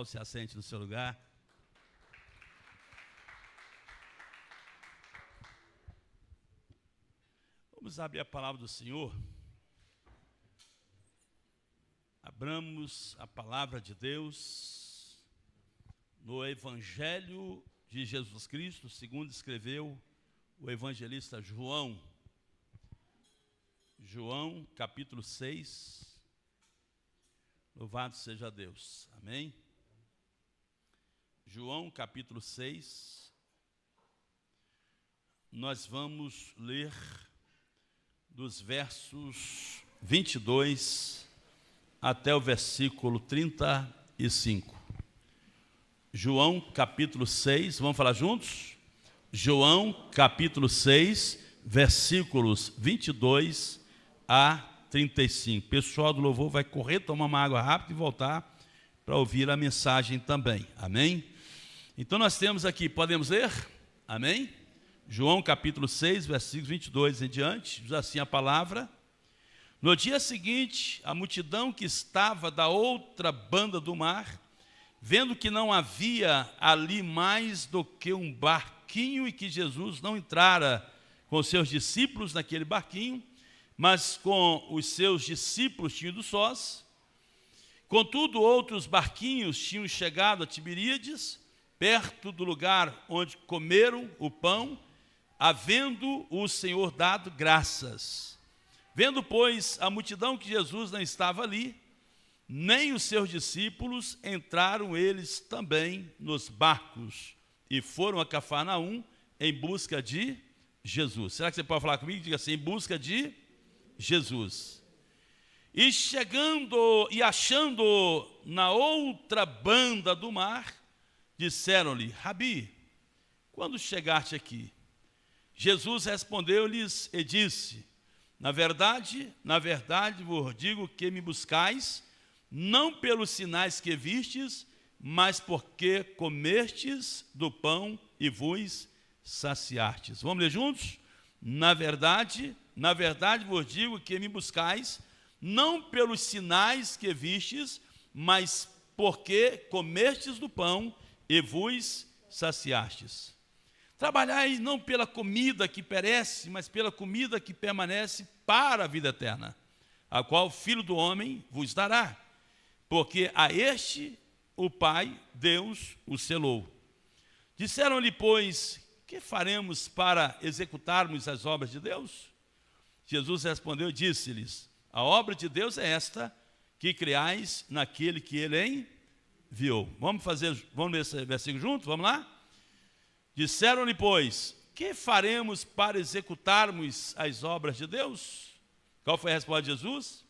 pessoal se assente no seu lugar. Vamos abrir a palavra do Senhor. Abramos a palavra de Deus no Evangelho de Jesus Cristo, segundo escreveu o evangelista João. João, capítulo 6. Louvado seja Deus. Amém? João, capítulo 6. Nós vamos ler dos versos 22 até o versículo 35. João, capítulo 6, vamos falar juntos? João, capítulo 6, versículos 22 a 35. O pessoal do louvor vai correr, tomar uma água rápido e voltar para ouvir a mensagem também. Amém? Então nós temos aqui, podemos ler? Amém? João capítulo 6, versículos 22 em diante, diz assim a palavra: No dia seguinte, a multidão que estava da outra banda do mar, vendo que não havia ali mais do que um barquinho e que Jesus não entrara com os seus discípulos naquele barquinho, mas com os seus discípulos tinham ido sós. Contudo, outros barquinhos tinham chegado a Tiberíades, perto do lugar onde comeram o pão, havendo o Senhor dado graças. Vendo, pois, a multidão que Jesus não estava ali, nem os seus discípulos, entraram eles também nos barcos e foram a Cafarnaum em busca de Jesus. Será que você pode falar comigo? Diga assim: em busca de Jesus. E chegando e achando na outra banda do mar, disseram-lhe: Rabi, quando chegaste aqui? Jesus respondeu-lhes e disse: na verdade vos digo que me buscais, não pelos sinais que vistes, mas porque comestes do pão e vos saciastes. Vamos ler juntos? Na verdade vos digo que me buscais, não pelos sinais que vistes, mas porque comestes do pão e vos saciastes. Trabalhai não pela comida que perece, mas pela comida que permanece para a vida eterna, a qual o Filho do Homem vos dará, porque a este o Pai, Deus, o selou. Disseram-lhe, pois, que faremos para executarmos as obras de Deus? Jesus respondeu e disse-lhes: a obra de Deus é esta, que creais naquele que ele enviou. Vamos ler esse versículo junto? Vamos lá? Disseram-lhe, pois, que faremos para executarmos as obras de Deus? Qual foi a resposta de Jesus?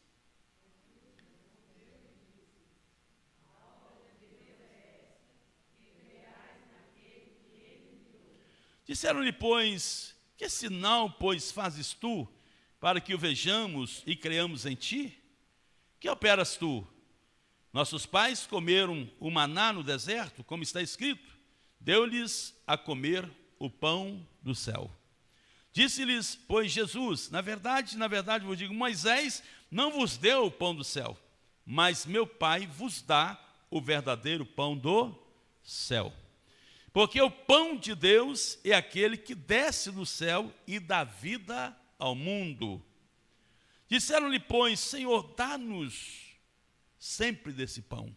Disseram-lhe, pois, que sinal, pois, fazes tu, para que o vejamos e creamos em ti? Que operas tu? Nossos pais comeram o maná no deserto, como está escrito: deu-lhes a comer o pão do céu. Disse-lhes, pois, Jesus: na verdade vos digo, Moisés não vos deu o pão do céu, mas meu Pai vos dá o verdadeiro pão do céu. Porque o pão de Deus é aquele que desce do céu e dá vida ao mundo. Disseram-lhe, pois, Senhor, dá-nos sempre desse pão.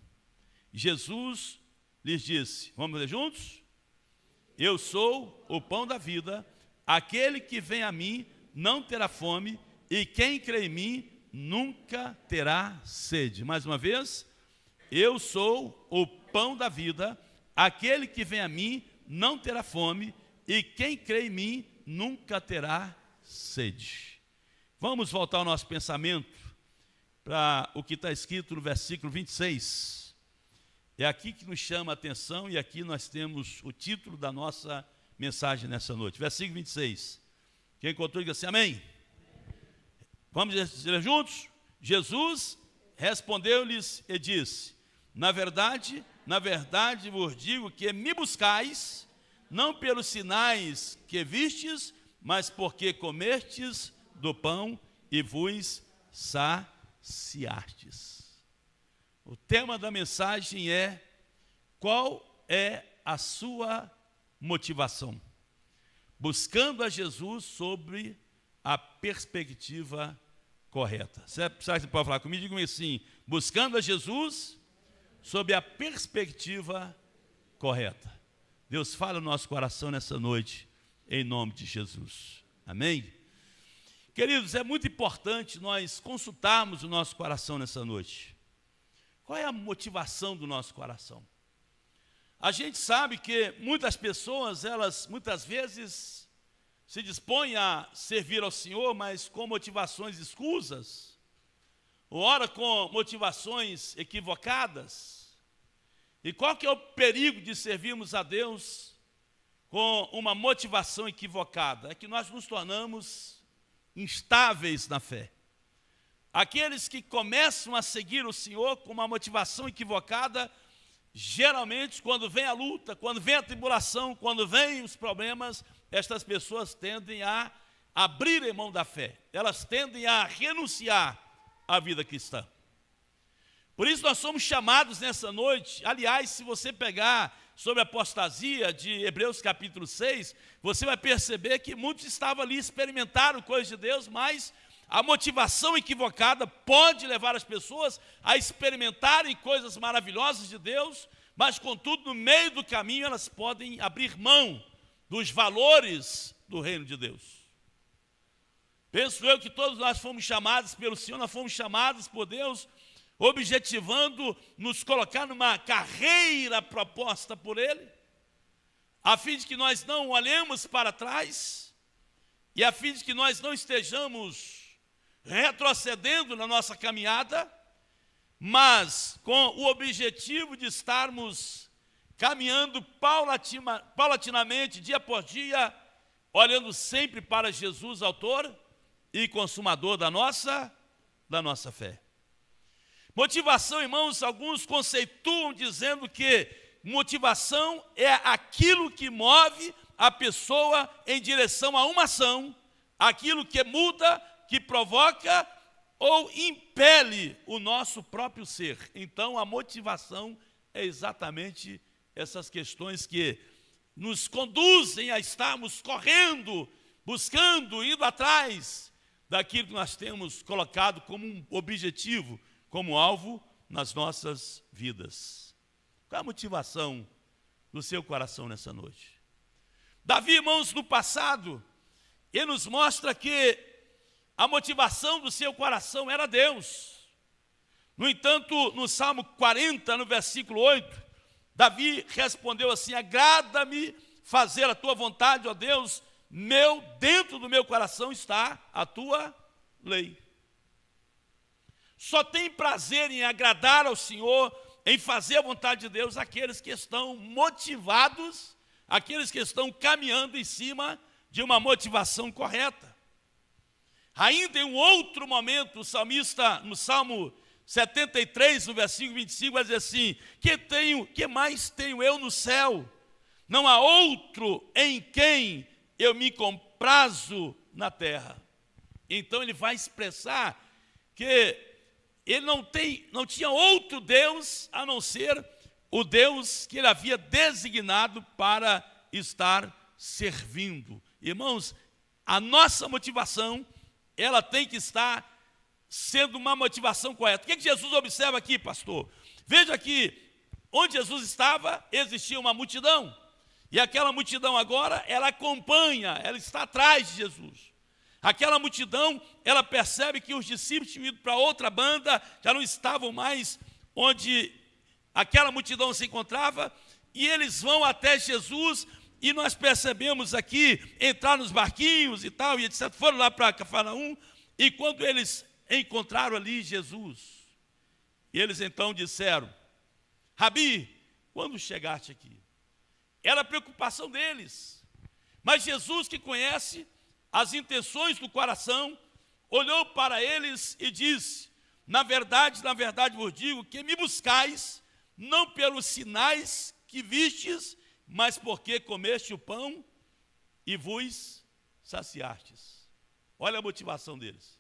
Jesus lhes disse, vamos ler juntos? Eu sou o pão da vida, aquele que vem a mim não terá fome, e quem crê em mim nunca terá sede. Mais uma vez, eu sou o pão da vida, aquele que vem a mim não terá fome, e quem crê em mim nunca terá sede. Vamos voltar ao nosso pensamento para o que está escrito no versículo 26. É aqui que nos chama a atenção e aqui nós temos o título da nossa mensagem nessa noite. Versículo 26. Quem encontrou, diga assim, amém. Vamos ler juntos? Jesus respondeu-lhes e disse: na verdade vos digo que me buscais, não pelos sinais que vistes, mas porque comestes do pão e vos saciastes. O tema da mensagem é qual é a sua motivação? Buscando a Jesus sobre a perspectiva correta. Será que você pode falar comigo? Diga assim, buscando a Jesus sob a perspectiva correta. Deus fala no nosso coração nessa noite, em nome de Jesus. Amém? Queridos, é muito importante nós consultarmos o nosso coração nessa noite. Qual é a motivação do nosso coração? A gente sabe que muitas pessoas, elas muitas vezes se dispõem a servir ao Senhor, mas com motivações escusas, ou ora com motivações equivocadas. E qual que é o perigo de servirmos a Deus com uma motivação equivocada? É que nós nos tornamos instáveis na fé. Aqueles que começam a seguir o Senhor com uma motivação equivocada, geralmente, quando vem a luta, quando vem a tribulação, quando vem os problemas, estas pessoas tendem a abrir mão da fé. Elas tendem a renunciar à vida cristã. Por isso nós somos chamados nessa noite, aliás, se você pegar sobre a apostasia de Hebreus capítulo 6, você vai perceber que muitos estavam ali, experimentaram coisas de Deus, mas a motivação equivocada pode levar as pessoas a experimentarem coisas maravilhosas de Deus, mas contudo no meio do caminho elas podem abrir mão dos valores do reino de Deus. Penso eu que todos nós fomos chamados pelo Senhor, nós fomos chamados por Deus, objetivando nos colocar numa carreira proposta por Ele, a fim de que nós não olhemos para trás e a fim de que nós não estejamos retrocedendo na nossa caminhada, mas com o objetivo de estarmos caminhando paulatinamente, dia por dia, olhando sempre para Jesus, autor e consumador da nossa fé. Motivação, irmãos, alguns conceituam dizendo que motivação é aquilo que move a pessoa em direção a uma ação, aquilo que muda, que provoca ou impele o nosso próprio ser. Então, a motivação é exatamente essas questões que nos conduzem a estarmos correndo, buscando, indo atrás daquilo que nós temos colocado como um objetivo, como alvo nas nossas vidas. Qual é a motivação do seu coração nessa noite? Davi, irmãos, no passado, ele nos mostra que a motivação do seu coração era Deus. No entanto, no Salmo 40, no versículo 8, Davi respondeu assim: agrada-me fazer a tua vontade, ó Deus, dentro do meu coração está a tua lei. Só tem prazer em agradar ao Senhor, em fazer a vontade de Deus, aqueles que estão motivados, aqueles que estão caminhando em cima de uma motivação correta. Ainda em um outro momento, o salmista, no Salmo 73, no versículo 25, vai dizer assim: que mais tenho eu no céu? Não há outro em quem eu me comprazo na terra. Então ele vai expressar que ele não tinha outro Deus a não ser o Deus que ele havia designado para estar servindo. Irmãos, a nossa motivação, ela tem que estar sendo uma motivação correta. O que Jesus observa aqui, pastor? Veja que onde Jesus estava, existia uma multidão. E aquela multidão agora, ela acompanha, ela está atrás de Jesus. Aquela multidão, ela percebe que os discípulos tinham ido para outra banda, já não estavam mais onde aquela multidão se encontrava, e eles vão até Jesus, e nós percebemos aqui, entrar nos barquinhos e tal, e etc. Foram lá para Cafarnaum, e quando eles encontraram ali Jesus, eles então disseram: Rabi, quando chegaste aqui? Era a preocupação deles. Mas Jesus, que conhece as intenções do coração, olhou para eles e disse: na verdade vos digo que me buscais, não pelos sinais que vistes, mas porque comeste o pão e vos saciastes. Olha a motivação deles.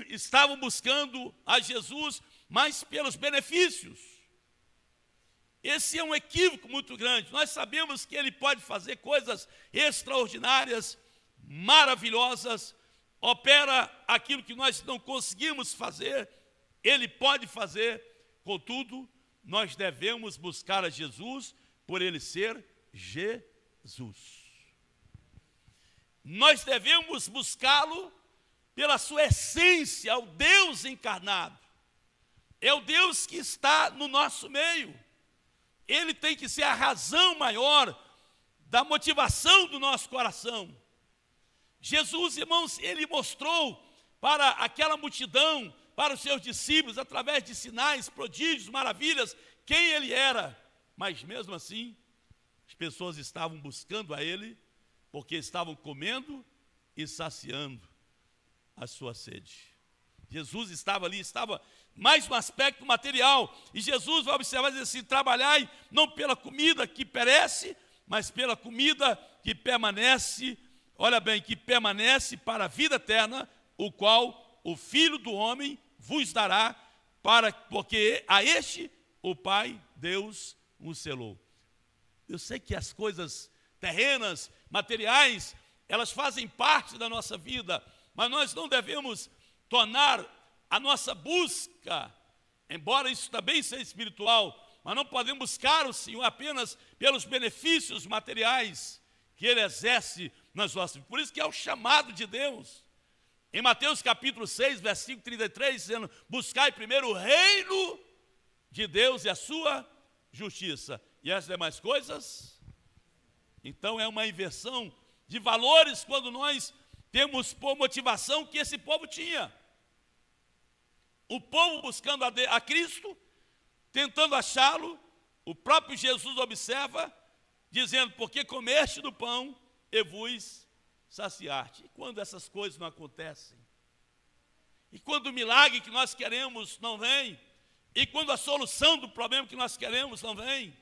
Estavam buscando a Jesus, mas pelos benefícios. Esse é um equívoco muito grande. Nós sabemos que Ele pode fazer coisas extraordinárias, maravilhosas, opera aquilo que nós não conseguimos fazer, Ele pode fazer. Contudo, nós devemos buscar a Jesus por Ele ser Jesus. Nós devemos buscá-lo pela sua essência, o Deus encarnado. É o Deus que está no nosso meio. Ele tem que ser a razão maior da motivação do nosso coração. Jesus, irmãos, Ele mostrou para aquela multidão, para os seus discípulos, através de sinais, prodígios, maravilhas, quem Ele era. Mas mesmo assim, as pessoas estavam buscando a Ele, porque estavam comendo e saciando a sua sede. Jesus estava ali, estava mais no aspecto material, e Jesus vai observar e dizer assim: trabalhai não pela comida que perece, mas pela comida que permanece, olha bem, que permanece para a vida eterna, o qual o Filho do Homem vos dará, porque a este o Pai, Deus, o selou. Eu sei que as coisas terrenas, materiais, elas fazem parte da nossa vida, mas nós não devemos tornar a nossa busca, embora isso também seja espiritual, mas não podemos buscar o Senhor apenas pelos benefícios materiais que Ele exerce nas nossas vidas. Por isso que é o chamado de Deus. Em Mateus capítulo 6, versículo 33, dizendo: buscai primeiro o reino de Deus e a sua justiça, e as demais coisas. Então é uma inversão de valores quando nós temos por motivação que esse povo tinha. O povo buscando a Cristo, tentando achá-lo, o próprio Jesus observa, dizendo: porque comeste do pão e vos saciaste. E quando essas coisas não acontecem, e quando o milagre que nós queremos não vem, e quando a solução do problema que nós queremos não vem,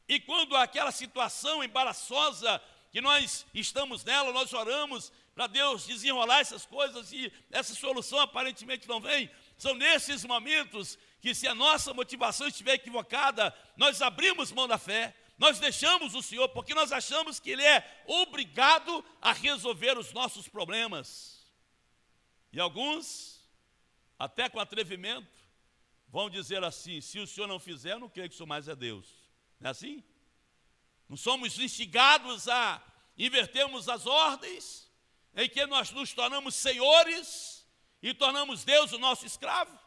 e quando aquela situação embaraçosa que nós estamos nela, nós oramos para Deus desenrolar essas coisas e essa solução aparentemente não vem, são nesses momentos que, se a nossa motivação estiver equivocada, nós abrimos mão da fé, nós deixamos o Senhor, porque nós achamos que Ele é obrigado a resolver os nossos problemas. E alguns, até com atrevimento, vão dizer assim: se o Senhor não fizer, eu não creio que o Senhor mais é Deus. Não é assim? Não somos instigados a invertermos as ordens, em que nós nos tornamos senhores e tornamos Deus o nosso escravo?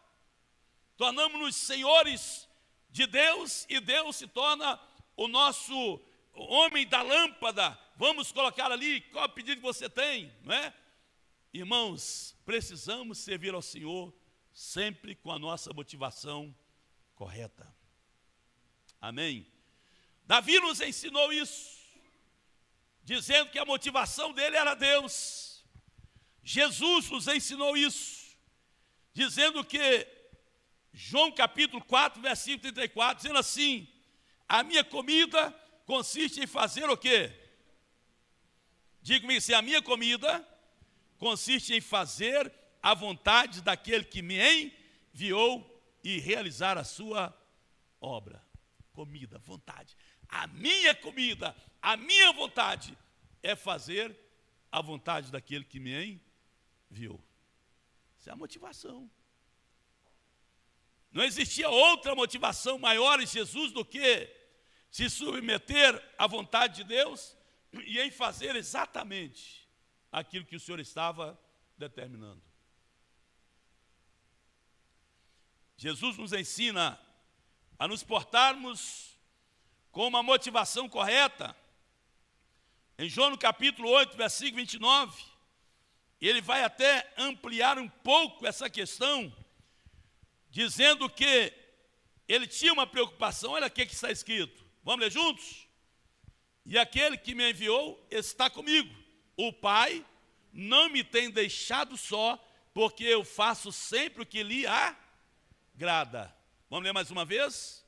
Tornamos-nos senhores de Deus e Deus se torna o nosso homem da lâmpada. Vamos colocar ali, qual é o pedido que você tem, não é? Irmãos, precisamos servir ao Senhor sempre com a nossa motivação correta. Amém? Davi nos ensinou isso, dizendo que a motivação dele era Deus. Jesus nos ensinou isso, dizendo que, João capítulo 4, versículo 34, dizendo assim: a minha comida consiste em fazer o quê? Diga-me se a minha comida consiste em fazer a vontade daquele que me enviou e realizar a sua obra. Comida, vontade. A minha comida, a minha vontade é fazer a vontade daquele que me enviou. Essa é a motivação. Não existia outra motivação maior em Jesus do que se submeter à vontade de Deus e em fazer exatamente aquilo que o Senhor estava determinando. Jesus nos ensina a nos portarmos com uma motivação correta. Em João no capítulo 8, versículo 29, ele vai até ampliar um pouco essa questão, dizendo que ele tinha uma preocupação. Olha o que está escrito. Vamos ler juntos? E aquele que me enviou está comigo. O Pai não me tem deixado só, porque eu faço sempre o que lhe agrada. Vamos ler mais uma vez?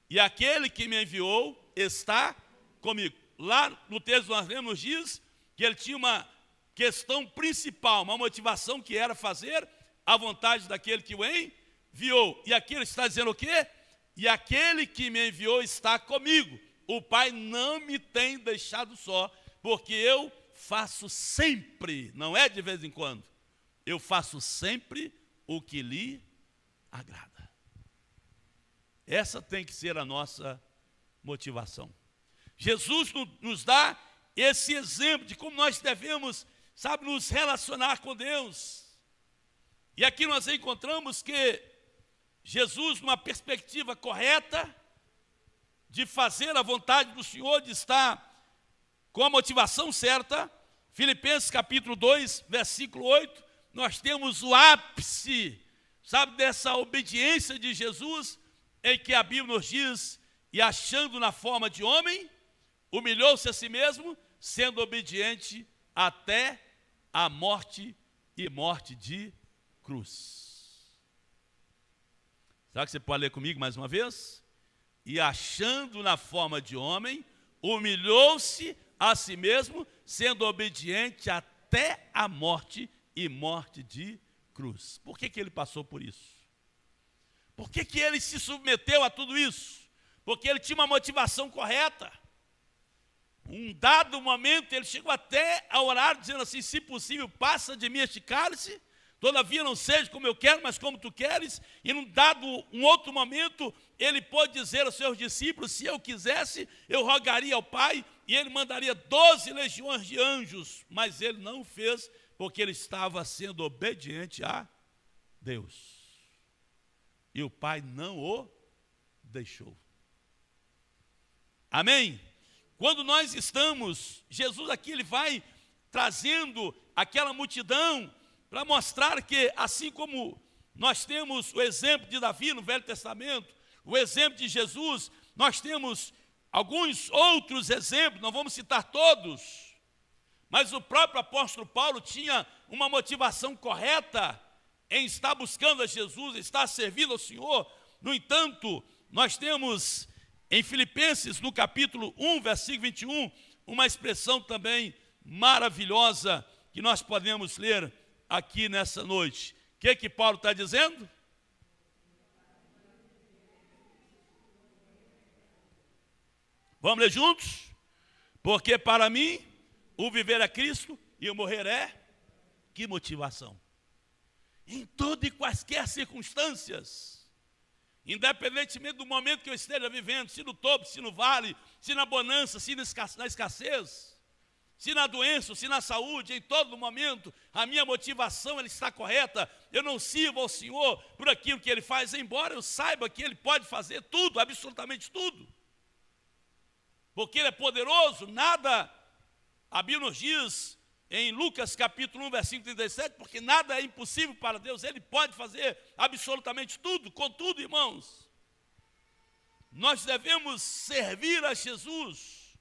E aquele que me enviou está comigo. Lá no texto nós lemos, diz que ele tinha uma questão principal, uma motivação que era fazer a vontade daquele que o enviou. E aqui ele está dizendo o quê? e aquele que me enviou está comigo. O Pai não me tem deixado só, porque eu faço sempre, não é de vez em quando, eu faço sempre o que lhe agrada. Essa tem que ser a nossa motivação. Jesus nos dá esse exemplo de como nós devemos, nos relacionar com Deus. E aqui nós encontramos que Jesus, numa perspectiva correta, de fazer a vontade do Senhor, de estar com a motivação certa, Filipenses capítulo 2, versículo 8, nós temos o ápice, dessa obediência de Jesus, em que a Bíblia nos diz, e achando na forma de homem, humilhou-se a si mesmo, sendo obediente até a morte e morte de cruz. Será que você pode ler comigo mais uma vez? E achando na forma de homem, humilhou-se a si mesmo, sendo obediente até a morte e morte de cruz. Por que ele passou por isso? Por que ele se submeteu a tudo isso? Porque ele tinha uma motivação correta. Um dado momento, ele chegou até a orar, dizendo assim: se possível, passa de mim este cálice, todavia não seja como eu quero, mas como tu queres. E um outro momento, ele pôde dizer aos seus discípulos: se eu quisesse, eu rogaria ao Pai, e ele mandaria 12 legiões de anjos. Mas ele não fez, porque ele estava sendo obediente a Deus. E o Pai não o deixou. Amém? Quando nós estamos, Jesus aqui ele vai trazendo aquela multidão para mostrar que, assim como nós temos o exemplo de Davi no Velho Testamento, o exemplo de Jesus, nós temos alguns outros exemplos, não vamos citar todos, mas o próprio apóstolo Paulo tinha uma motivação correta em estar buscando a Jesus, estar servindo ao Senhor. No entanto, nós temos em Filipenses, no capítulo 1, versículo 21, uma expressão também maravilhosa que nós podemos ler aqui nessa noite. O que Paulo está dizendo? Vamos ler juntos? Porque para mim, o viver é Cristo e o morrer é... Que motivação! Em todas e quaisquer circunstâncias, independentemente do momento que eu esteja vivendo, se no topo, se no vale, se na bonança, se na escassez, se na doença, se na saúde, em todo momento, a minha motivação ela está correta. Eu não sirvo ao Senhor por aquilo que Ele faz, embora eu saiba que Ele pode fazer tudo, absolutamente tudo. Porque Ele é poderoso, nada, a Bíblia nos diz, em Lucas capítulo 1, versículo 37, porque nada é impossível para Deus, Ele pode fazer absolutamente tudo. Contudo, irmãos, nós devemos servir a Jesus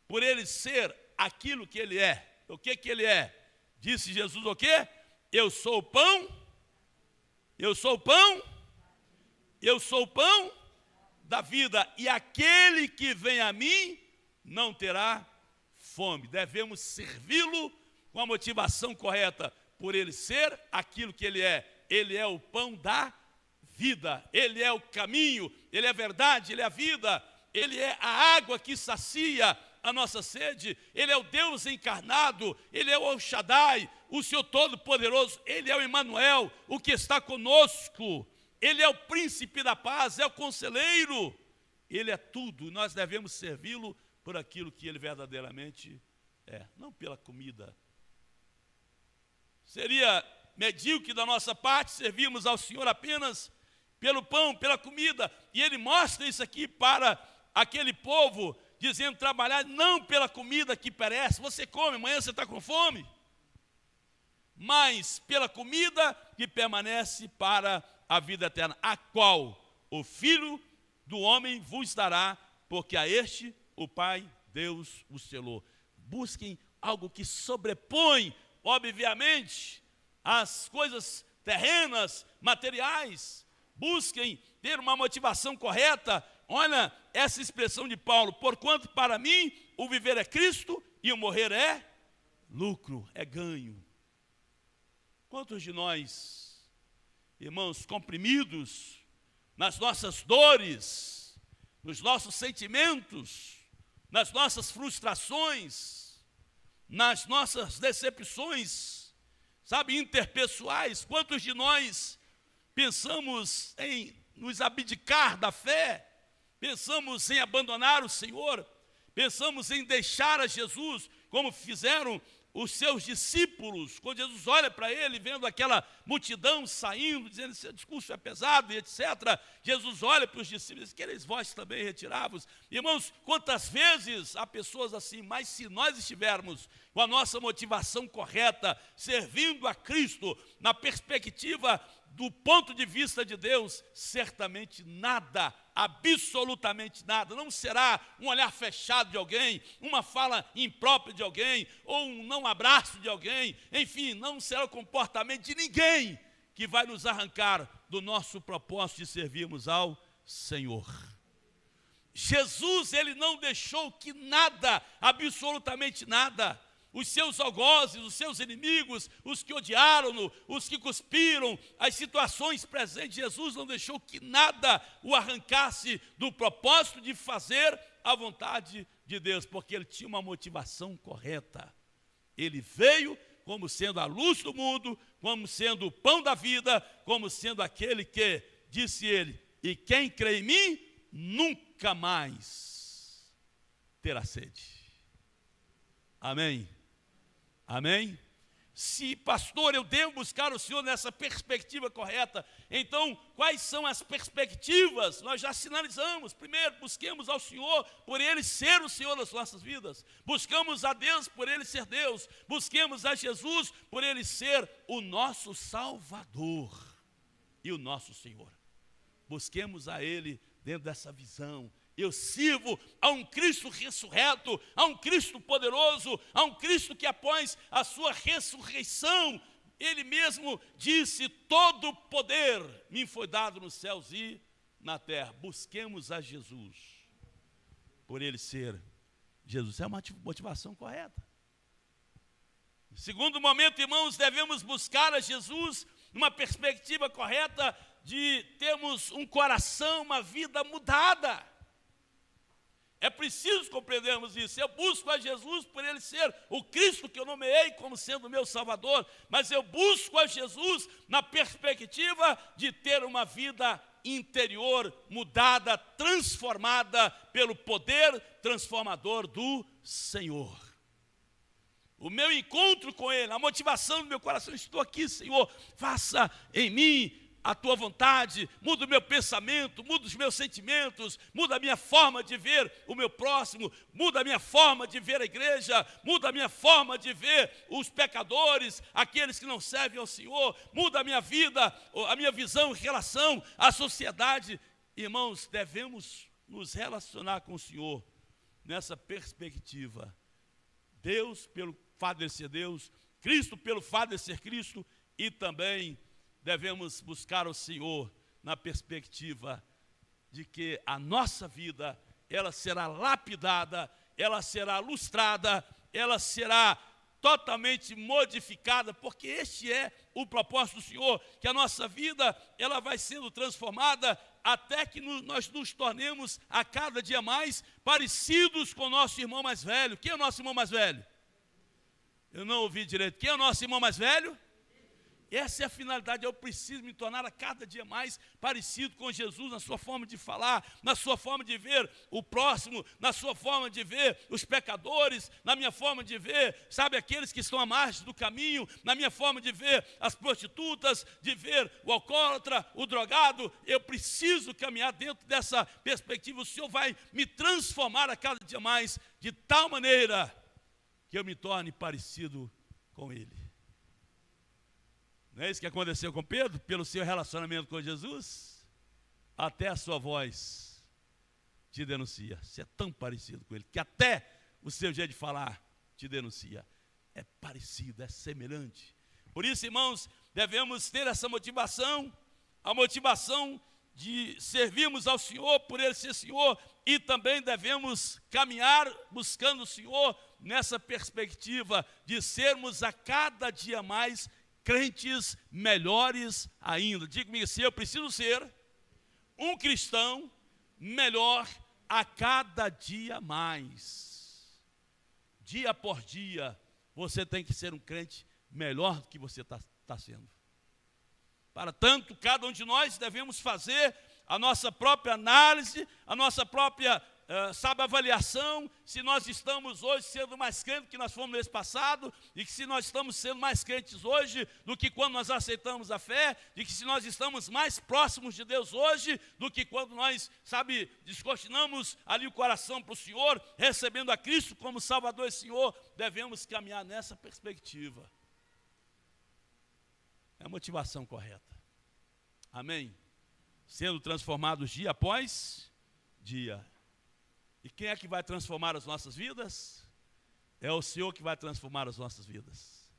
por Ele ser aquilo que Ele é. O que Ele é? Disse Jesus o quê? Eu sou o pão, eu sou o pão, eu sou o pão da vida, e aquele que vem a mim não terá fome. Devemos servi-lo com a motivação correta, por Ele ser aquilo que Ele é. Ele é o pão da vida, Ele é o caminho, Ele é a verdade, Ele é a vida, Ele é a água que sacia a nossa sede, Ele é o Deus encarnado, Ele é o El Shaddai, o Senhor Todo-Poderoso, Ele é o Emmanuel, o que está conosco, Ele é o príncipe da paz, é o conselheiro, Ele é tudo, e nós devemos servi-lo por aquilo que Ele verdadeiramente é, não pela comida. Seria medíocre da nossa parte servirmos ao Senhor apenas pelo pão, pela comida, e Ele mostra isso aqui para aquele povo, dizendo: trabalhar não pela comida que perece, você come, amanhã você está com fome, mas pela comida que permanece para a vida eterna, a qual o Filho do Homem vos dará, porque a este o Pai, Deus, o selou. Busquem algo que sobrepõe, obviamente, as coisas terrenas, materiais. Busquem ter uma motivação correta. Olha essa expressão de Paulo: porquanto para mim o viver é Cristo e o morrer é lucro, é ganho. Quantos de nós, irmãos, comprimidos nas nossas dores, nos nossos sentimentos, nas nossas frustrações, nas nossas decepções, sabe, interpessoais. Quantos de nós pensamos em nos abdicar da fé, pensamos em abandonar o Senhor, pensamos em deixar a Jesus, como fizeram os seus discípulos, quando Jesus olha para ele, vendo aquela multidão saindo, dizendo, esse discurso é pesado e etc. Jesus olha para os discípulos e diz, quereis vós também retirar-vos? Irmãos, quantas vezes há pessoas assim, mas se nós estivermos com a nossa motivação correta, servindo a Cristo, na perspectiva do ponto de vista de Deus, certamente nada, absolutamente nada, não será um olhar fechado de alguém, uma fala imprópria de alguém, ou um não abraço de alguém, enfim, não será o comportamento de ninguém que vai nos arrancar do nosso propósito de servirmos ao Senhor. Jesus, ele não deixou que nada, absolutamente nada, os seus algozes, os seus inimigos, os que odiaram-no, os que cuspiram, as situações presentes, Jesus não deixou que nada o arrancasse do propósito de fazer a vontade de Deus, porque ele tinha uma motivação correta. Ele veio como sendo a luz do mundo, como sendo o pão da vida, como sendo aquele que, disse ele, e quem crê em mim, nunca mais terá sede. Amém? Amém? Se, pastor, eu devo buscar o Senhor nessa perspectiva correta, então, quais são as perspectivas? Nós já sinalizamos. Primeiro, busquemos ao Senhor por Ele ser o Senhor das nossas vidas. Buscamos a Deus por Ele ser Deus. Busquemos a Jesus por Ele ser o nosso Salvador e o nosso Senhor. Busquemos a Ele dentro dessa visão. Eu sirvo a um Cristo ressurreto, a um Cristo poderoso, a um Cristo que após a sua ressurreição, ele mesmo disse, todo poder me foi dado nos céus e na terra. Busquemos a Jesus, por ele ser Jesus. É uma motivação correta. Segundo momento, irmãos, devemos buscar a Jesus numa perspectiva correta de termos um coração, uma vida mudada. É preciso compreendermos isso. Eu busco a Jesus por ele ser o Cristo que eu nomeei como sendo o meu Salvador, mas eu busco a Jesus na perspectiva de ter uma vida interior mudada, transformada pelo poder transformador do Senhor. O meu encontro com ele, a motivação do meu coração, estou aqui, Senhor, faça em mim a tua vontade, muda o meu pensamento, muda os meus sentimentos, muda a minha forma de ver o meu próximo, muda a minha forma de ver a igreja, muda a minha forma de ver os pecadores, aqueles que não servem ao Senhor, muda a minha vida, a minha visão em relação à sociedade. Irmãos, devemos nos relacionar com o Senhor nessa perspectiva. Deus pelo fato de ser Deus, Cristo pelo fato de ser Cristo, e também devemos buscar o Senhor na perspectiva de que a nossa vida, ela será lapidada, ela será lustrada, ela será totalmente modificada, porque este é o propósito do Senhor, que a nossa vida, ela vai sendo transformada até que nós nos tornemos a cada dia mais parecidos com o nosso irmão mais velho. Quem é o nosso irmão mais velho? Eu não ouvi direito. Quem é o nosso irmão mais velho? Essa é a finalidade, eu preciso me tornar a cada dia mais parecido com Jesus na sua forma de falar, na sua forma de ver o próximo, na sua forma de ver os pecadores, na minha forma de ver, sabe, aqueles que estão à margem do caminho, na minha forma de ver as prostitutas, de ver o alcoólatra, o drogado. Eu preciso caminhar dentro dessa perspectiva. O Senhor vai me transformar a cada dia mais, de tal maneira que eu me torne parecido com Ele. Não é isso que aconteceu com Pedro? Pelo seu relacionamento com Jesus, até a sua voz te denuncia. Você é tão parecido com ele, que até o seu jeito de falar te denuncia. É parecido, é semelhante. Por isso, irmãos, devemos ter essa motivação, a motivação de servirmos ao Senhor, por ele ser Senhor, e também devemos caminhar buscando o Senhor nessa perspectiva de sermos a cada dia mais crentes melhores ainda. Diga comigo assim, eu preciso ser um cristão melhor a cada dia mais. Dia por dia, você tem que ser um crente melhor do que você está sendo. Para tanto, cada um de nós devemos fazer a nossa própria análise, a nossa própria avaliação, se nós estamos hoje sendo mais crentes do que nós fomos no mês passado, e que se nós estamos sendo mais crentes hoje do que quando nós aceitamos a fé, e que se nós estamos mais próximos de Deus hoje do que quando nós, descortinamos ali o coração para o Senhor, recebendo a Cristo como Salvador e Senhor, devemos caminhar nessa perspectiva. É a motivação correta. Amém? Sendo transformados dia após dia. E quem é que vai transformar as nossas vidas? É o Senhor que vai transformar as nossas vidas.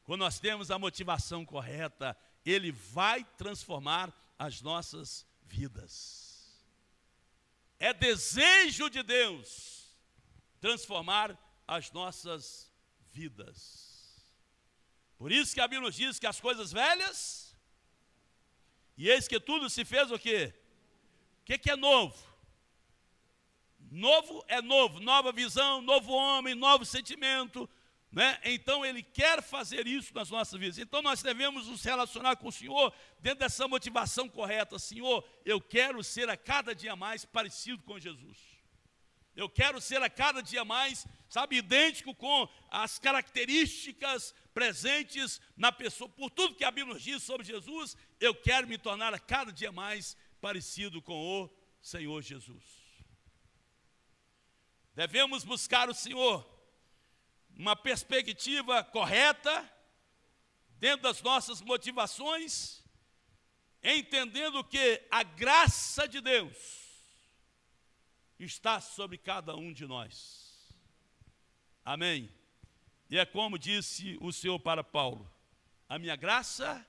Quando nós temos a motivação correta, Ele vai transformar as nossas vidas. É desejo de Deus transformar as nossas vidas. Por isso que a Bíblia nos diz que as coisas velhas, e eis que tudo se fez o quê? O que é novo? Novo é novo, nova visão, novo homem, novo sentimento, né? Então Ele quer fazer isso nas nossas vidas. Então nós devemos nos relacionar com o Senhor dentro dessa motivação correta. Senhor, eu quero ser a cada dia mais parecido com Jesus. Eu quero ser a cada dia mais, idêntico com as características presentes na pessoa. Por tudo que a Bíblia nos diz sobre Jesus, eu quero me tornar a cada dia mais parecido com o Senhor Jesus. Devemos buscar o Senhor, uma perspectiva correta, dentro das nossas motivações, entendendo que a graça de Deus está sobre cada um de nós. Amém? E é como disse o Senhor para Paulo: a minha graça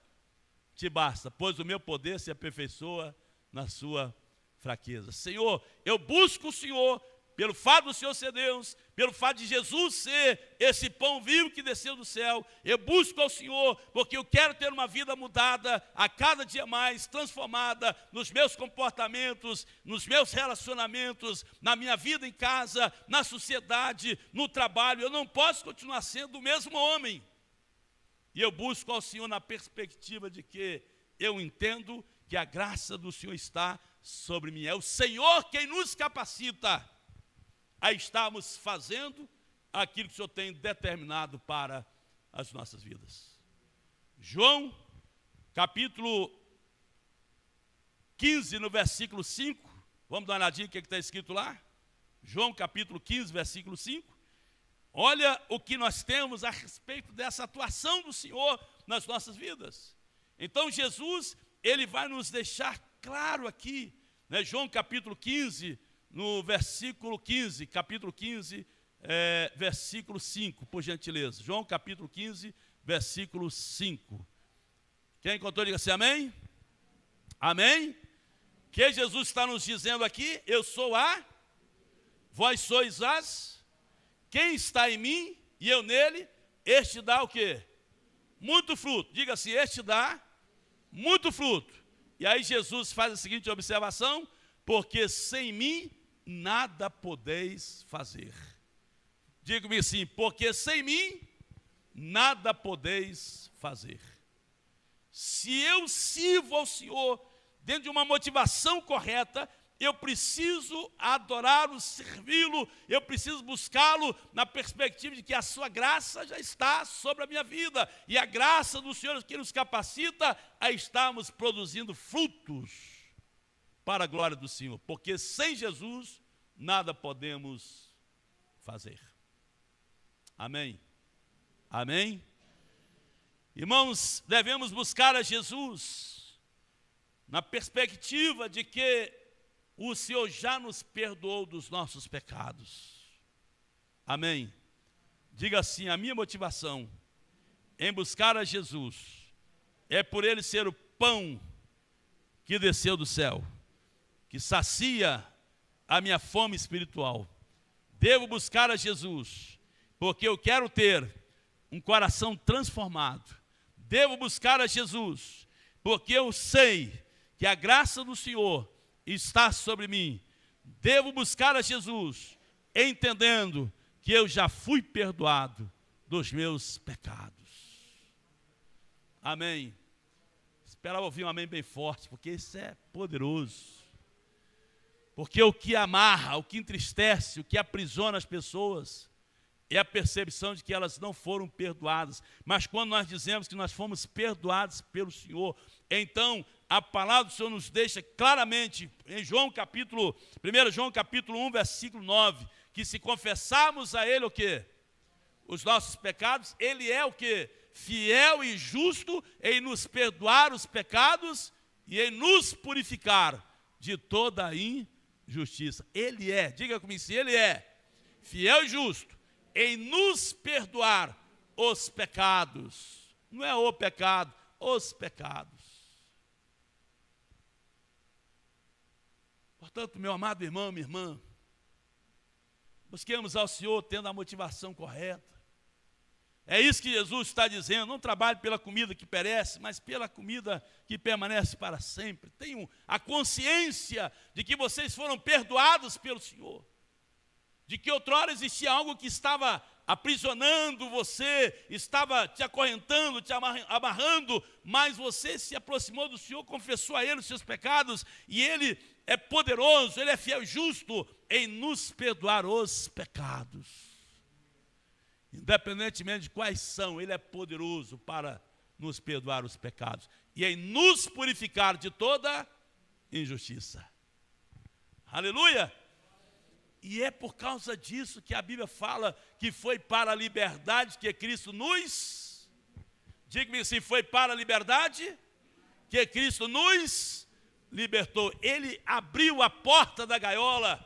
te basta, pois o meu poder se aperfeiçoa na sua fraqueza. Senhor, eu busco o Senhor, pelo fato do Senhor ser Deus, pelo fato de Jesus ser esse pão vivo que desceu do céu, eu busco ao Senhor, porque eu quero ter uma vida mudada, a cada dia mais, transformada nos meus comportamentos, nos meus relacionamentos, na minha vida em casa, na sociedade, no trabalho. Eu não posso continuar sendo o mesmo homem. E eu busco ao Senhor na perspectiva de que eu entendo que a graça do Senhor está sobre mim. É o Senhor quem nos capacita a estarmos fazendo aquilo que o Senhor tem determinado para as nossas vidas. João, capítulo 15, no versículo 5. Vamos dar uma olhadinha o que está escrito lá? João, capítulo 15, versículo 5. Olha o que nós temos a respeito dessa atuação do Senhor nas nossas vidas. Então, Jesus, Ele vai nos deixar claro aqui, né? João, capítulo 15, no versículo 15, capítulo 15, versículo 5, por gentileza. João, capítulo 15, versículo 5. Quem encontrou, diga assim, amém? Amém? Que Jesus está nos dizendo aqui: eu sou vós sois as, quem está em mim e eu nele, este dá o quê? Muito fruto. Diga assim, este dá muito fruto. E aí Jesus faz a seguinte observação: porque sem mim nada podeis fazer. Diga-me assim, porque sem mim nada podeis fazer. Se eu sirvo ao Senhor dentro de uma motivação correta, eu preciso adorá-lo, servi-lo, eu preciso buscá-lo na perspectiva de que a sua graça já está sobre a minha vida, e a graça do Senhor que nos capacita a estarmos produzindo frutos para a glória do Senhor, porque sem Jesus nada podemos fazer. Amém? Amém? Irmãos, devemos buscar a Jesus na perspectiva de que o Senhor já nos perdoou dos nossos pecados. Amém? Diga assim, a minha motivação em buscar a Jesus é por Ele ser o pão que desceu do céu, que sacia a minha fome espiritual. Devo buscar a Jesus, porque eu quero ter um coração transformado. Devo buscar a Jesus, porque eu sei que a graça do Senhor está sobre mim. Devo buscar a Jesus, entendendo que eu já fui perdoado dos meus pecados. Amém. Esperava ouvir um amém bem forte, porque isso é poderoso. Porque o que amarra, o que entristece, o que aprisiona as pessoas é a percepção de que elas não foram perdoadas. Mas quando nós dizemos que nós fomos perdoados pelo Senhor, então a palavra do Senhor nos deixa claramente, em 1 João capítulo 1, versículo 9, que se confessarmos a Ele o quê? Os nossos pecados, Ele é o quê? Fiel e justo em nos perdoar os pecados e em nos purificar de toda a injustiça. Ele é, diga comigo se Ele é fiel e justo em nos perdoar os pecados. Não é o pecado, os pecados. Portanto, meu amado irmão, minha irmã, busquemos ao Senhor tendo a motivação correta. É isso que Jesus está dizendo, não trabalhe pela comida que perece, mas pela comida que permanece para sempre. Tenham a consciência de que vocês foram perdoados pelo Senhor. De que outrora existia algo que estava aprisionando você, estava te acorrentando, te amarrando, mas você se aproximou do Senhor, confessou a Ele os seus pecados, e Ele é poderoso, Ele é fiel e justo em nos perdoar os pecados. Independentemente de quais são, Ele é poderoso para nos perdoar os pecados e em nos purificar de toda injustiça. Aleluia! E é por causa disso que a Bíblia fala que foi para a liberdade que Cristo nos... Diga-me se foi para a liberdade que Cristo nos libertou. Ele abriu a porta da gaiola.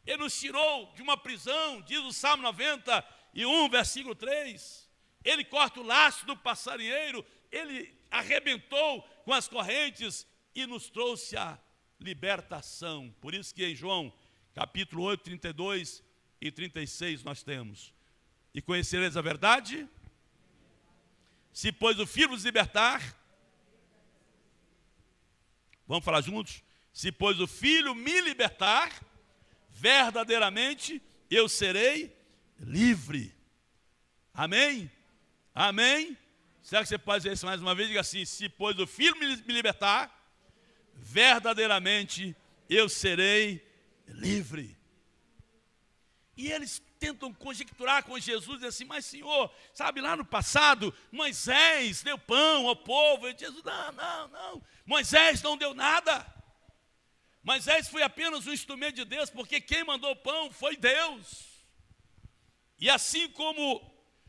Ele nos tirou de uma prisão, diz o Salmo 91, versículo 3. Ele corta o laço do passarinheiro. Ele arrebentou com as correntes e nos trouxe a libertação. Por isso que em João capítulo 8, 32 e 36 nós temos: e conhecereis a verdade, se pois o Filho vos libertar, vamos falar juntos? Se pois o Filho me libertar, verdadeiramente eu serei livre. Amém? Amém? Será que você pode dizer isso mais uma vez? Diga assim: se pois o Filho me libertar, verdadeiramente eu serei livre. E eles tentam conjecturar com Jesus, dizer assim: mas Senhor, sabe, lá no passado Moisés deu pão ao povo. E Jesus: não, Moisés não deu nada. Moisés foi apenas um instrumento de Deus, porque quem mandou o pão foi Deus. E assim como,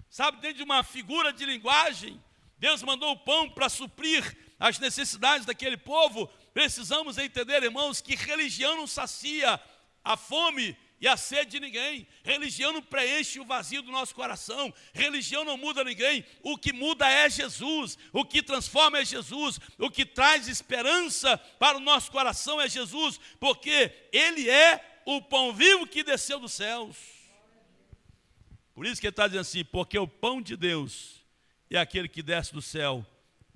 sabe, dentro de uma figura de linguagem, Deus mandou o pão para suprir as necessidades daquele povo. Precisamos entender, irmãos, que religião não sacia a fome e a sede de ninguém. Religião não preenche o vazio do nosso coração. Religião não muda ninguém. O que muda é Jesus. O que transforma é Jesus. O que traz esperança para o nosso coração é Jesus, porque Ele é o pão vivo que desceu dos céus. Por isso que ele está dizendo assim: porque o pão de Deus é aquele que desce do céu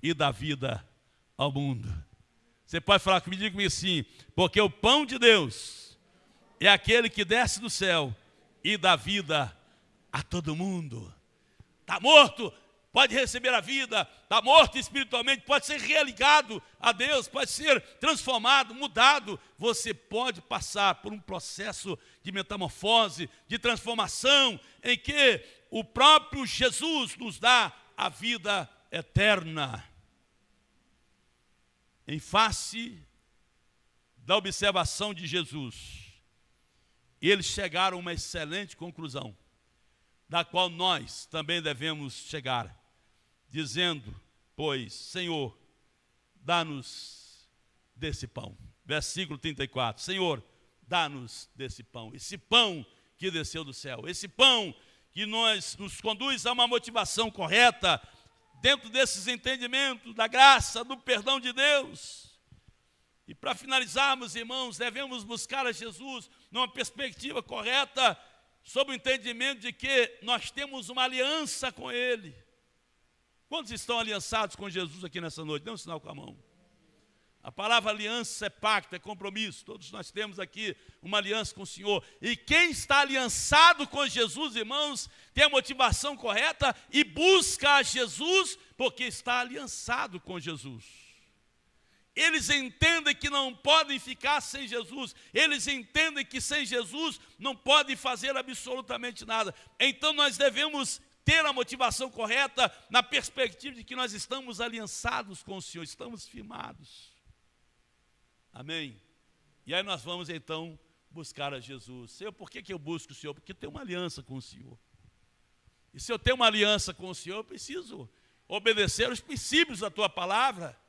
e dá vida ao mundo. Você pode falar comigo, diga comigo assim: porque o pão de Deus é aquele que desce do céu e dá vida a todo mundo. Está morto, pode receber a vida. Está morto espiritualmente, pode ser religado a Deus, pode ser transformado, mudado. Você pode passar por um processo de metamorfose, de transformação, em que o próprio Jesus nos dá a vida eterna. Em face da observação de Jesus, eles chegaram a uma excelente conclusão, da qual nós também devemos chegar, dizendo: pois, Senhor, dá-nos desse pão. Versículo 34, Senhor, dá-nos desse pão, esse pão que desceu do céu, esse pão que nos conduz a uma motivação correta, dentro desses entendimentos da graça, do perdão de Deus. E para finalizarmos, irmãos, devemos buscar a Jesus numa perspectiva correta, sob o entendimento de que nós temos uma aliança com Ele. Quantos estão aliançados com Jesus aqui nessa noite? Dê um sinal com a mão. A palavra aliança é pacto, é compromisso. Todos nós temos aqui uma aliança com o Senhor. E quem está aliançado com Jesus, irmãos, tem a motivação correta e busca a Jesus porque está aliançado com Jesus. Eles entendem que não podem ficar sem Jesus. Eles entendem que sem Jesus não podem fazer absolutamente nada. Então nós devemos ter a motivação correta na perspectiva de que nós estamos aliançados com o Senhor, estamos firmados. Amém? E aí nós vamos então buscar a Jesus. Senhor, por que eu busco o Senhor? Porque eu tenho uma aliança com o Senhor. E se eu tenho uma aliança com o Senhor, eu preciso obedecer os princípios da tua palavra.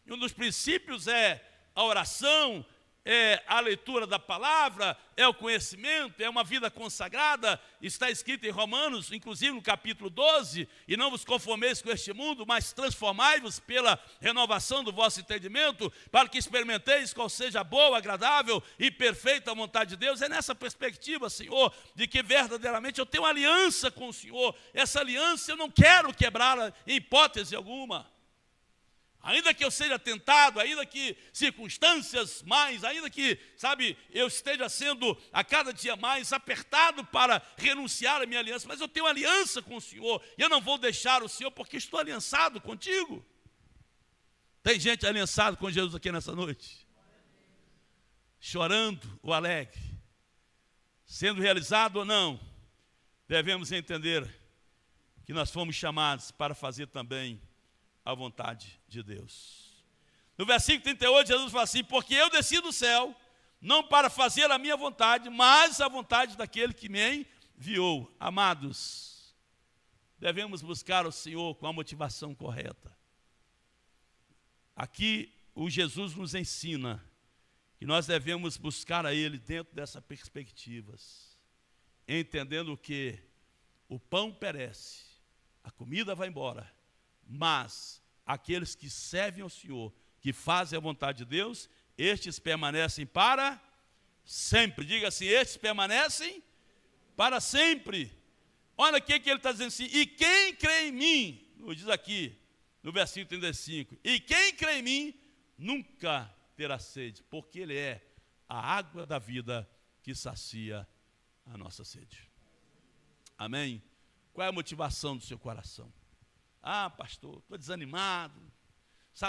E um dos princípios é a oração, é a leitura da palavra, é o conhecimento, é uma vida consagrada. Está escrito em Romanos, inclusive no capítulo 12, e não vos conformeis com este mundo, mas transformai-vos pela renovação do vosso entendimento, para que experimenteis qual seja a boa, agradável e perfeita vontade de Deus. É nessa perspectiva, Senhor, de que verdadeiramente eu tenho uma aliança com o Senhor. Essa aliança eu não quero quebrá-la em hipótese alguma. Ainda que eu seja tentado, ainda que circunstâncias mais, ainda que, eu esteja sendo a cada dia mais apertado para renunciar à minha aliança, mas eu tenho aliança com o Senhor, e eu não vou deixar o Senhor porque estou aliançado contigo. Tem gente aliançada com Jesus aqui nessa noite? Chorando ou alegre? Sendo realizado ou não? Devemos entender que nós fomos chamados para fazer também a vontade de Deus. No versículo 38, Jesus fala assim: porque eu desci do céu, não para fazer a minha vontade, mas a vontade daquele que me enviou. Amados, devemos buscar o Senhor com a motivação correta. Aqui o Jesus nos ensina que nós devemos buscar a Ele dentro dessas perspectivas, entendendo que o pão perece, a comida vai embora, mas aqueles que servem ao Senhor, que fazem a vontade de Deus, estes permanecem para sempre. Diga assim: estes permanecem para sempre. Olha o que ele está dizendo assim: e quem crê em mim, diz aqui no versículo 35, e quem crê em mim nunca terá sede, porque Ele é a água da vida que sacia a nossa sede. Amém? Qual é a motivação do seu coração? Ah, pastor, estou desanimado,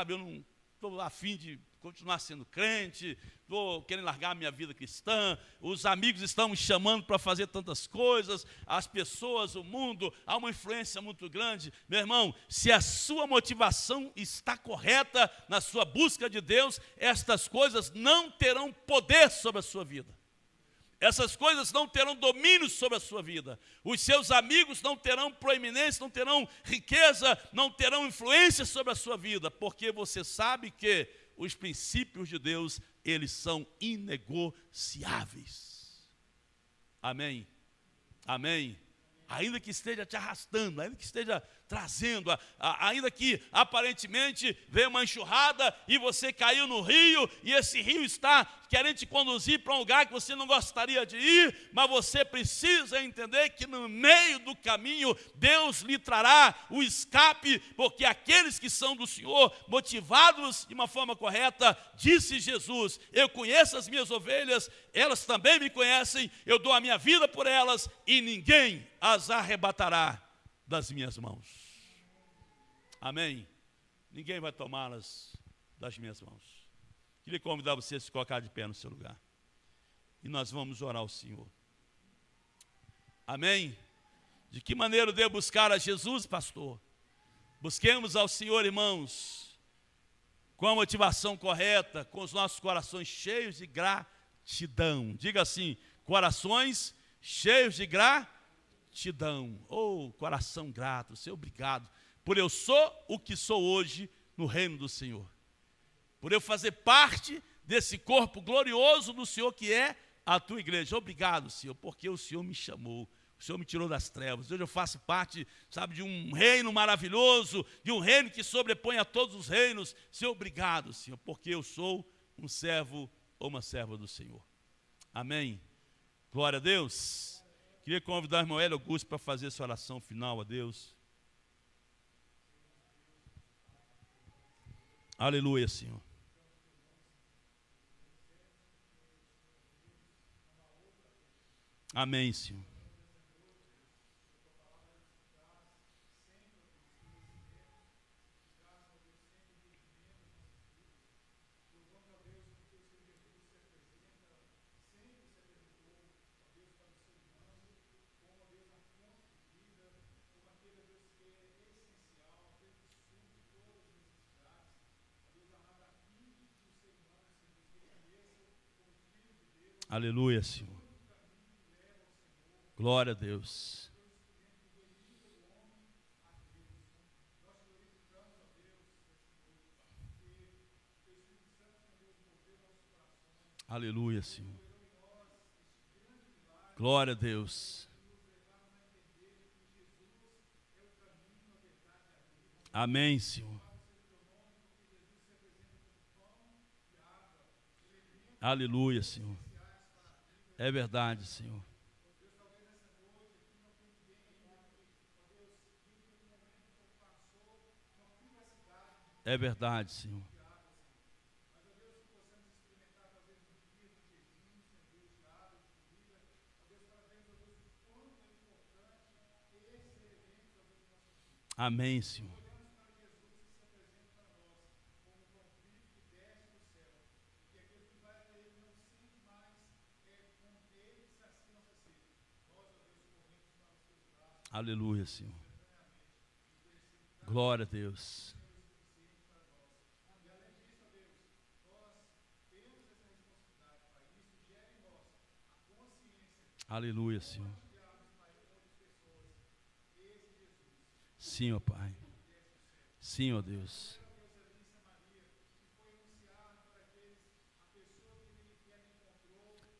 eu não estou a fim de continuar sendo crente, estou querendo largar a minha vida cristã, os amigos estão me chamando para fazer tantas coisas, as pessoas, o mundo, há uma influência muito grande. Meu irmão, se a sua motivação está correta na sua busca de Deus, estas coisas não terão poder sobre a sua vida. Essas coisas não terão domínio sobre a sua vida. Os seus amigos não terão proeminência, não terão riqueza, não terão influência sobre a sua vida, porque você sabe que os princípios de Deus, eles são inegociáveis. Amém? Amém? Ainda que esteja te arrastando, ainda que esteja trazendo, ainda que aparentemente veio uma enxurrada e você caiu no rio, e esse rio está querendo te conduzir para um lugar que você não gostaria de ir, mas você precisa entender que no meio do caminho Deus lhe trará o escape, porque aqueles que são do Senhor, motivados de uma forma correta, disse Jesus: eu conheço as minhas ovelhas, elas também me conhecem, eu dou a minha vida por elas e ninguém as arrebatará das minhas mãos. Amém? Ninguém vai tomá-las das minhas mãos. Queria convidar você a se colocar de pé no seu lugar. E nós vamos orar ao Senhor. Amém? De que maneira eu devo buscar a Jesus, pastor? Busquemos ao Senhor, irmãos, com a motivação correta, com os nossos corações cheios de gratidão. Diga assim: corações cheios de gratidão. Oh, coração grato, Senhor, obrigado por eu sou o que sou hoje no reino do Senhor, por eu fazer parte desse corpo glorioso do Senhor que é a tua igreja. Obrigado, Senhor, porque o Senhor me chamou, o Senhor me tirou das trevas. Hoje eu faço parte, de um reino maravilhoso, de um reino que sobrepõe a todos os reinos. Senhor, obrigado, Senhor, porque eu sou um servo ou uma serva do Senhor. Amém? Glória a Deus. Queria convidar o irmão Hélio Augusto para fazer essa oração final a Deus. Aleluia, Senhor. Amém, Senhor. Aleluia, Senhor. Glória a Deus. Aleluia, Senhor. Glória a Deus. Amém, Senhor. Aleluia, Senhor. É verdade, Senhor. É verdade, Senhor. Amém, Senhor. Aleluia, Senhor. Glória a Deus. Aleluia, Senhor. Sim, ó Pai. Sim, ó Deus.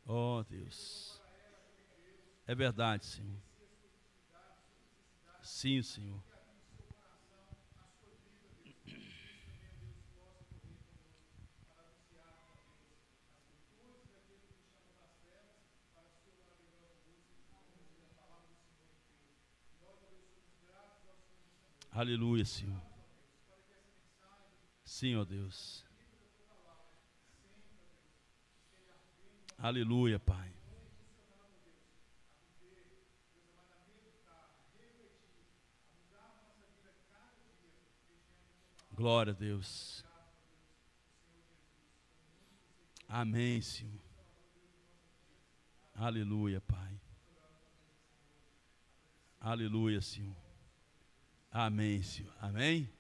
Ó Deus. É verdade, Senhor. Sim, Senhor. Aleluia, Senhor. Sim, ó Deus. Aleluia, Pai. Glória a Deus. Amém, Senhor. Aleluia, Pai. Aleluia, Senhor. Amém, Senhor. Amém.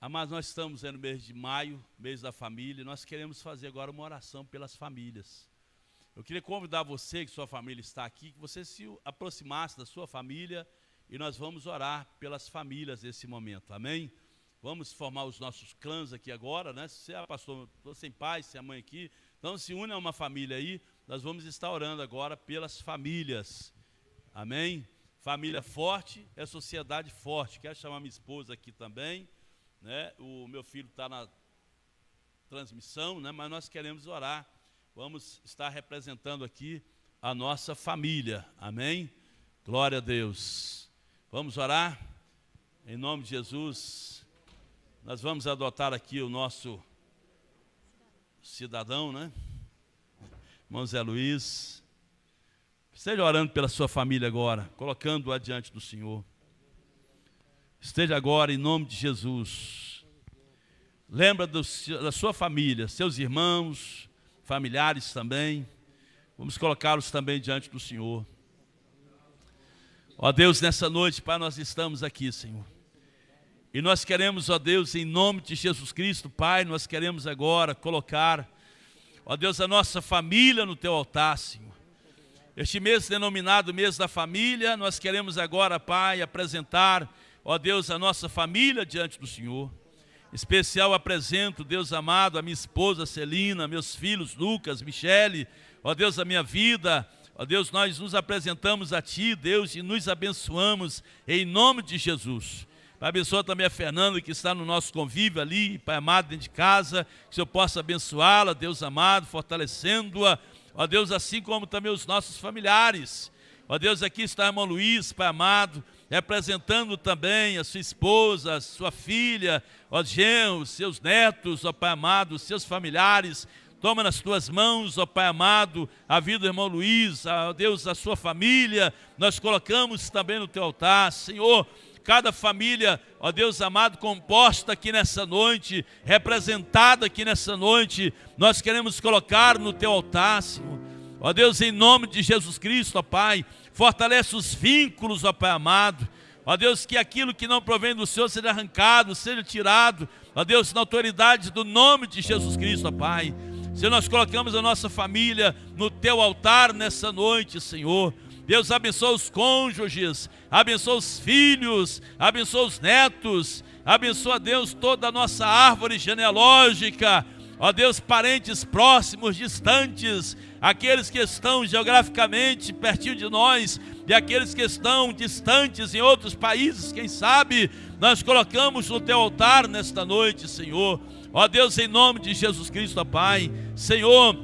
Mas nós estamos no mês de maio, mês da família, e nós queremos fazer agora uma oração pelas famílias. Eu queria convidar você, que sua família está aqui, que você se aproximasse da sua família e nós vamos orar pelas famílias nesse momento, amém? Vamos formar os nossos clãs aqui agora, né? Se você é pastor, estou sem pai, sem a mãe aqui, então se une a uma família aí, nós vamos estar orando agora pelas famílias, amém? Família forte é sociedade forte. Quero chamar minha esposa aqui também, né? O meu filho está na transmissão, né? Mas nós queremos orar. Vamos estar representando aqui a nossa família, amém? Glória a Deus. Vamos orar? Em nome de Jesus. Nós vamos adotar aqui o nosso cidadão, né? Irmão Zé Luiz. Esteja orando pela sua família agora, colocando-a diante do Senhor. Esteja agora em nome de Jesus. Lembra da sua família, seus irmãos, familiares também. Vamos colocá-los também diante do Senhor. Ó Deus, nessa noite, Pai, nós estamos aqui, Senhor. E nós queremos, ó Deus, em nome de Jesus Cristo, Pai, nós queremos agora colocar, ó Deus, a nossa família no Teu altar, Senhor. Este mês denominado mês da família, nós queremos agora, Pai, apresentar, ó Deus, a nossa família diante do Senhor. Em especial apresento, Deus amado, a minha esposa Celina, meus filhos Lucas, Michele, ó Deus, a minha vida. Ó Deus, nós nos apresentamos a Ti, Deus, e nos abençoamos em nome de Jesus. Pai, abençoa também a Fernanda, que está no nosso convívio ali, Pai amado, dentro de casa, que o Senhor possa abençoá-la, Deus amado, fortalecendo-a, ó Deus, assim como também os nossos familiares. Ó Deus, aqui está o irmão Luiz, Pai amado, representando também a sua esposa, a sua filha, ó genros, seus netos, ó Pai amado, os seus familiares, Toma nas tuas mãos, ó Pai amado, a vida do irmão Luiz, ó Deus, a sua família. Nós colocamos também no teu altar, Senhor, cada família, ó Deus amado, composta aqui nessa noite, representada aqui nessa noite, nós queremos colocar no teu altar, Senhor. Ó Deus, em nome de Jesus Cristo, ó Pai, fortalece os vínculos, ó Pai amado. Ó Deus, que aquilo que não provém do Senhor seja arrancado, seja tirado, ó Deus, na autoridade do nome de Jesus Cristo, ó Pai. Senhor, nós colocamos a nossa família no teu altar nessa noite, Senhor. Deus, abençoa os cônjuges, abençoa os filhos, abençoa os netos, abençoa, Deus, toda a nossa árvore genealógica. Ó Deus, parentes próximos, distantes, aqueles que estão geograficamente pertinho de nós e aqueles que estão distantes em outros países, quem sabe, nós colocamos no teu altar nesta noite, Senhor. Ó Deus, em nome de Jesus Cristo, ó Pai, Senhor,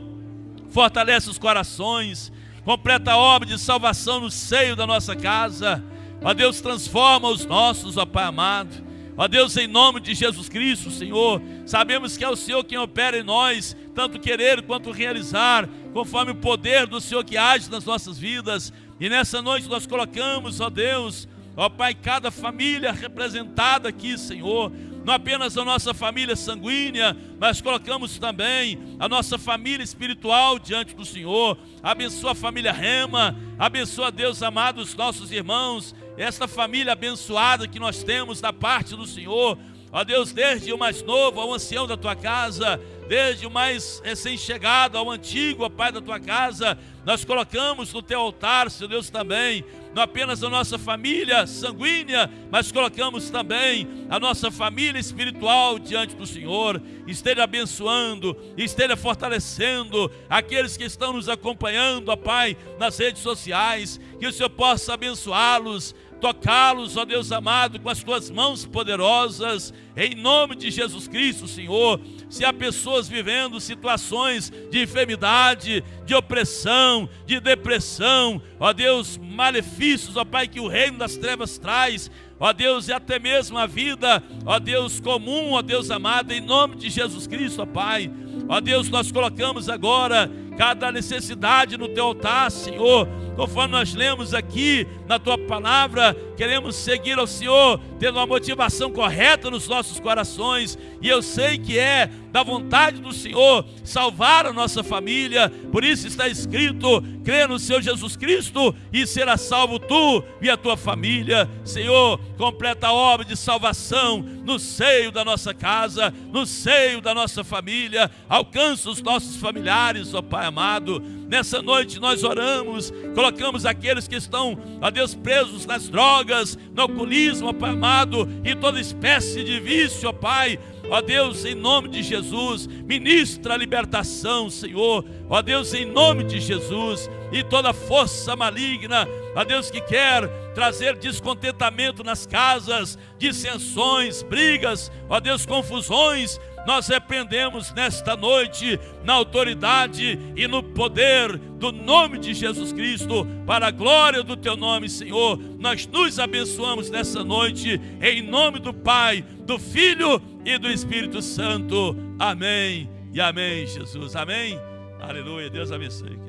fortalece os corações, completa a obra de salvação no seio da nossa casa. Ó Deus, transforma os nossos, ó Pai amado. Ó Deus, em nome de Jesus Cristo, Senhor, sabemos que é o Senhor quem opera em nós, tanto querer quanto realizar, conforme o poder do Senhor que age nas nossas vidas. E nessa noite nós colocamos, ó Deus, ó Pai, cada família representada aqui, Senhor, não apenas a nossa família sanguínea, mas colocamos também a nossa família espiritual diante do Senhor. Abençoa a família Rema, abençoa, Deus amado, os nossos irmãos, esta família abençoada que nós temos da parte do Senhor. Ó Deus, desde o mais novo ao ancião da tua casa, desde o mais recém-chegado ao antigo, ó Pai, da tua casa, nós colocamos no teu altar, Senhor Deus, também, não apenas a nossa família sanguínea, mas colocamos também a nossa família espiritual diante do Senhor. Esteja abençoando, esteja fortalecendo aqueles que estão nos acompanhando, ó Pai, nas redes sociais, que o Senhor possa abençoá-los, tocá-los, ó Deus amado, com as tuas mãos poderosas, em nome de Jesus Cristo, Senhor. Se há pessoas vivendo situações de enfermidade, de opressão, de depressão, ó Deus, malefícios, ó Pai, que o reino das trevas traz, ó Deus, e até mesmo a vida, ó Deus, comum, ó Deus amado, em nome de Jesus Cristo, ó Pai. Ó Deus, nós colocamos agora cada necessidade no teu altar, Senhor, conforme nós lemos aqui na tua palavra. Queremos seguir ao Senhor, tendo uma motivação correta nos nossos corações, e eu sei que é da vontade do Senhor salvar a nossa família. Por isso está escrito: crê no Senhor Jesus Cristo e será salvo tu e a tua família. Senhor, completa a obra de salvação no seio da nossa casa, no seio da nossa família. Alcança os nossos familiares, ó Pai amado. Nessa noite nós oramos, colocamos aqueles que estão, ó Deus, presos nas drogas, no alcoolismo, ó Pai amado, e toda espécie de vício, ó Pai. Ó Deus, em nome de Jesus, ministra a libertação, Senhor. Ó Deus, em nome de Jesus, e toda força maligna, ó Deus, que quer trazer descontentamento nas casas, dissensões, brigas, ó Deus, confusões, nós repreendemos nesta noite, na autoridade e no poder do nome de Jesus Cristo, para a glória do teu nome, Senhor. Nós nos abençoamos nessa noite, em nome do Pai, do Filho e do Espírito Santo. Amém e amém, Jesus. Amém. Aleluia. Deus abençoe.